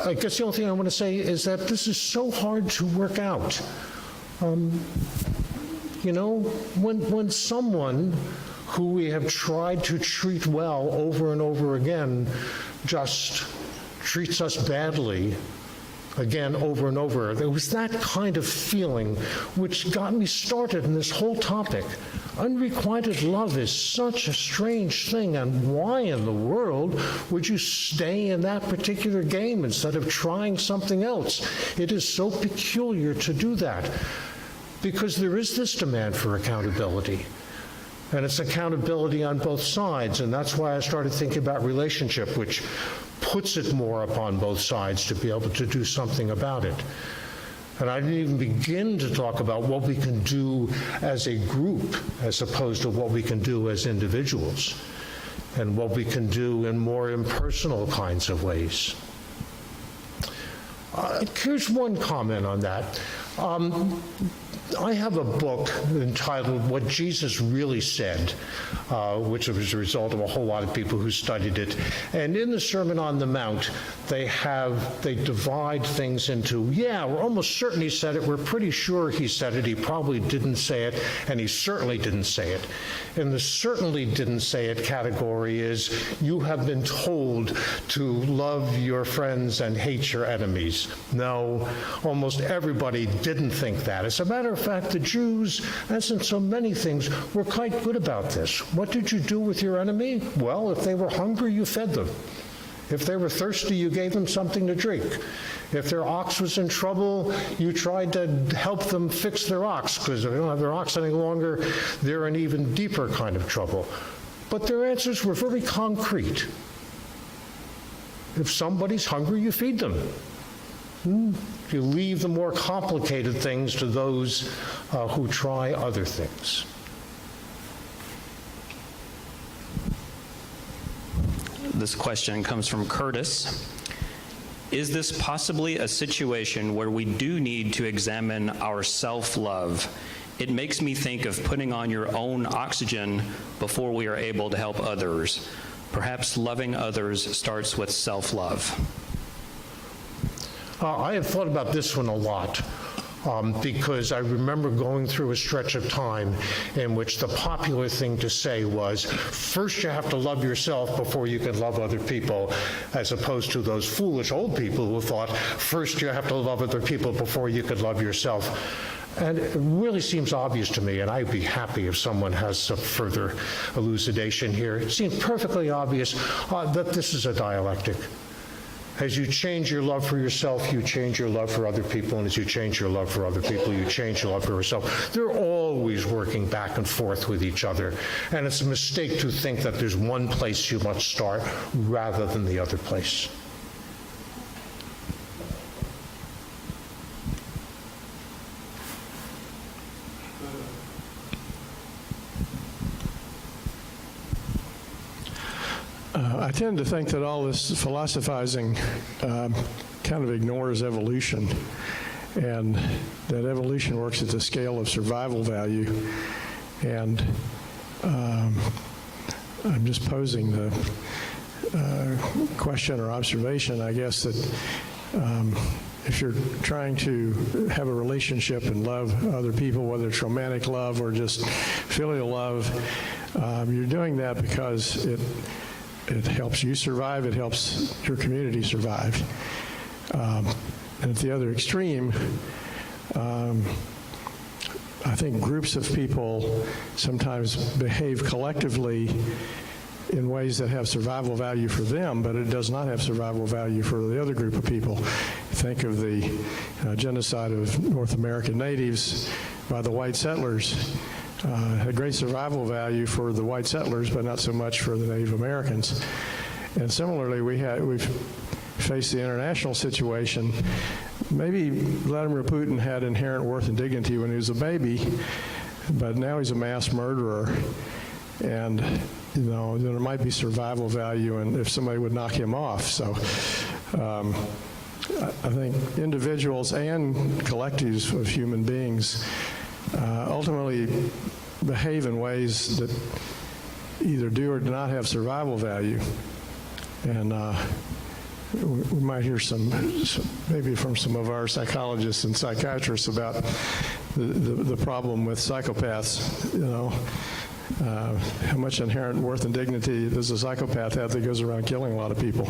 I guess the only thing I want to say is that this is so hard to work out. You know, when someone who we have tried to treat well over and over again just treats us badly, again, over and over, there was that kind of feeling which got me started in this whole topic. Unrequited love is such a strange thing, and why in the world would you stay in that particular game instead of trying something else? It is so peculiar to do that, because there is this demand for accountability. And it's accountability on both sides, and that's why I started thinking about relationship, which puts it more upon both sides to be able to do something about it. And I didn't even begin to talk about what we can do as a group as opposed to what we can do as individuals, and what we can do in more impersonal kinds of ways. Here's one comment on that. I have a book entitled What Jesus Really Said, which was a result of a whole lot of people who studied it. And in the Sermon on the Mount, they divide things into, yeah, we're almost certain he said it, we're pretty sure he said it, he probably didn't say it, and he certainly didn't say it. And the certainly didn't say it category is, you have been told to love your friends and hate your enemies. No, almost everybody didn't think that. As a matter of of fact, the Jews, as in so many things, were quite good about this. What did you do with your enemy? Well, if they were hungry, you fed them. If they were thirsty, you gave them something to drink. If their ox was in trouble, you tried to help them fix their ox, because if they don't have their ox any longer, they're in even deeper kind of trouble. But their answers were very concrete. If somebody's hungry, you feed them. You leave the more complicated things to those who try other things. This question comes from Curtis. Is this possibly a situation where we do need to examine our self-love? It makes me think of putting on your own oxygen before we are able to help others. Perhaps loving others starts with self-love. I have thought about this one a lot. Because I remember going through a stretch of time in which the popular thing to say was, first you have to love yourself before you can love other people, as opposed to those foolish old people who thought, first you have to love other people before you could love yourself. And it really seems obvious to me, and I'd be happy if someone has some further elucidation here. It seems perfectly obvious that this is a dialectic. As you change your love for yourself, you change your love for other people, and as you change your love for other people, you change your love for yourself. They're always working back and forth with each other, and it's a mistake to think that there's one place you must start rather than the other place. I tend to think that all this philosophizing kind of ignores evolution, and that evolution works at the scale of survival value. And I'm just posing the question or observation, I guess, that if you're trying to have a relationship and love other people, whether it's romantic love or just filial love, you're doing that because it helps you survive, it helps your community survive. And at the other extreme, I think groups of people sometimes behave collectively in ways that have survival value for them, but it does not have survival value for the other group of people. Think of the genocide of North American natives by the white settlers. Had great survival value for the white settlers, but not so much for the Native Americans. And similarly, we've faced the international situation. Maybe Vladimir Putin had inherent worth and dignity when he was a baby, but now he's a mass murderer. And, you know, there might be survival value and if somebody would knock him off. So I think individuals and collectives of human beings ultimately behave in ways that either do or do not have survival value. And we might hear some maybe from some of our psychologists and psychiatrists about the problem with psychopaths, you know. How much inherent worth and dignity does a psychopath have that goes around killing a lot of people?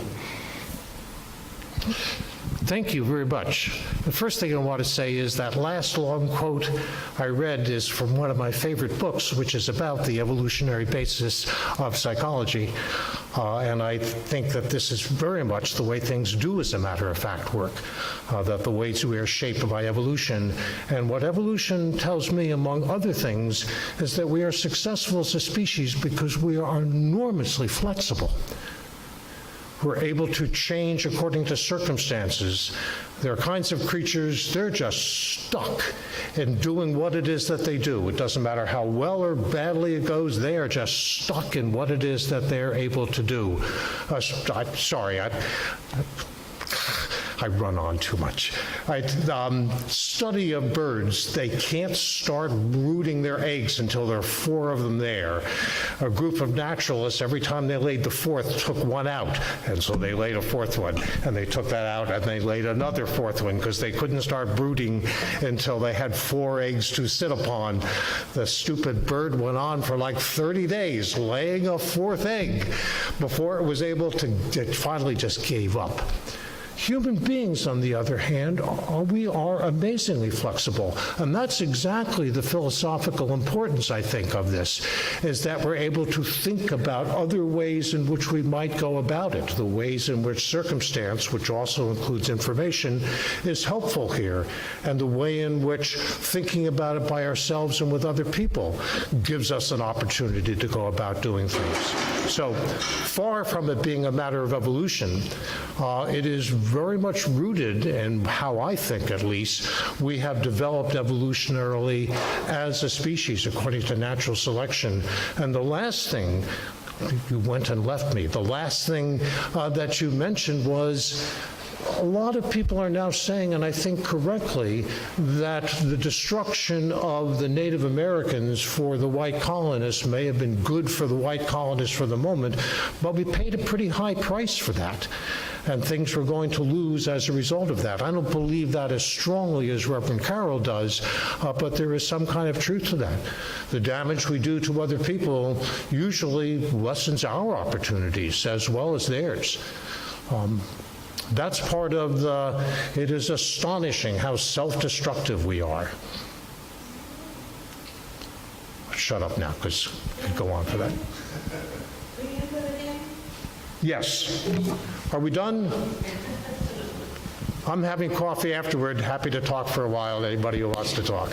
Thank you very much. The first thing I want to say is that last long quote I read is from one of my favorite books, which is about the evolutionary basis of psychology. And I think that this is very much the way things do, as a matter of fact, work, that the ways we are shaped by evolution. And what evolution tells me, among other things, is that we are successful as a species because we are enormously flexible. We're able to change according to circumstances. There are kinds of creatures, they're just stuck in doing what it is that they do. It doesn't matter how well or badly it goes, they are just stuck in what it is that they're able to do. I run on too much. Study of birds, they can't start brooding their eggs until there are 4 of them there. A group of naturalists, every time they laid the 4th, took one out, and so they laid a 4th one, and they took that out, and they laid another 4th one, because they couldn't start brooding until they had 4 eggs to sit upon. The stupid bird went on for like 30 days, laying a 4th egg, before it was able to, it finally just gave up. Human beings, on the other hand, we are amazingly flexible. And that's exactly the philosophical importance, I think, of this, is that we're able to think about other ways in which we might go about it, the ways in which circumstance, which also includes information, is helpful here, and the way in which thinking about it by ourselves and with other people gives us an opportunity to go about doing things. So far from it being a matter of evolution, it is very much rooted in how I think, at least, we have developed evolutionarily as a species according to natural selection. And the last thing, you went and left me, the last thing that you mentioned was a lot of people are now saying, and I think correctly, that the destruction of the Native Americans for the white colonists may have been good for the white colonists for the moment, but we paid a pretty high price for that, and things we're going to lose as a result of that. I don't believe that as strongly as Reverend Carroll does, but there is some kind of truth to that. The damage we do to other people usually lessens our opportunities as well as theirs. That's part of it is astonishing how self-destructive we are. Shut up now, because I could go on for that. Yes. Are we done? I'm having coffee afterward. Happy to talk for a while, anybody who wants to talk.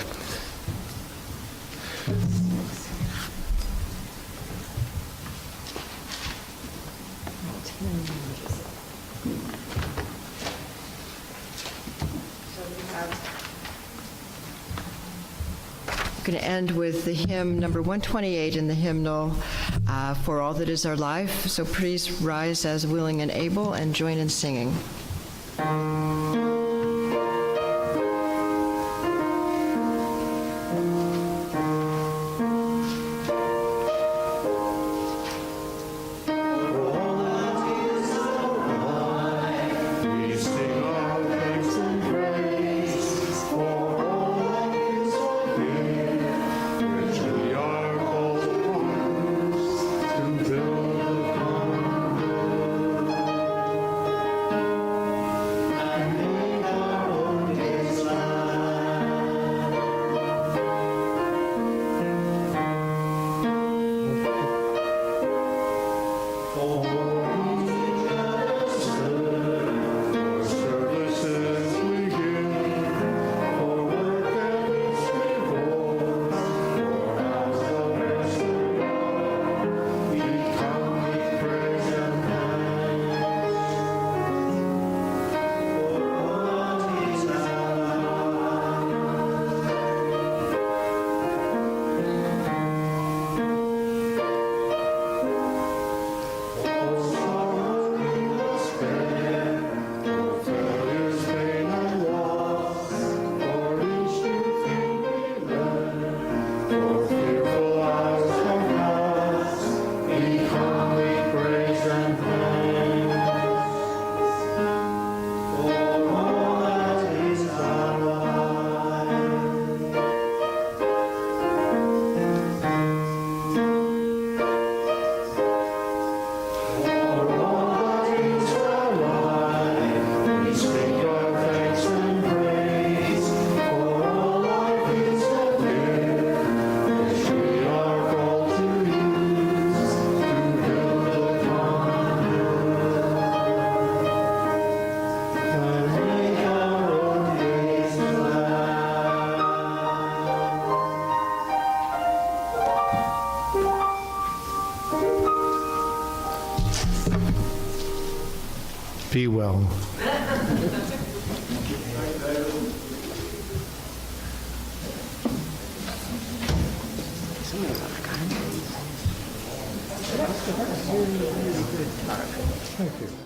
I'm going to end with the hymn number 128 in the hymnal, For All That Is Our Life. So please rise as willing and able and join in singing. Be well. Thank you.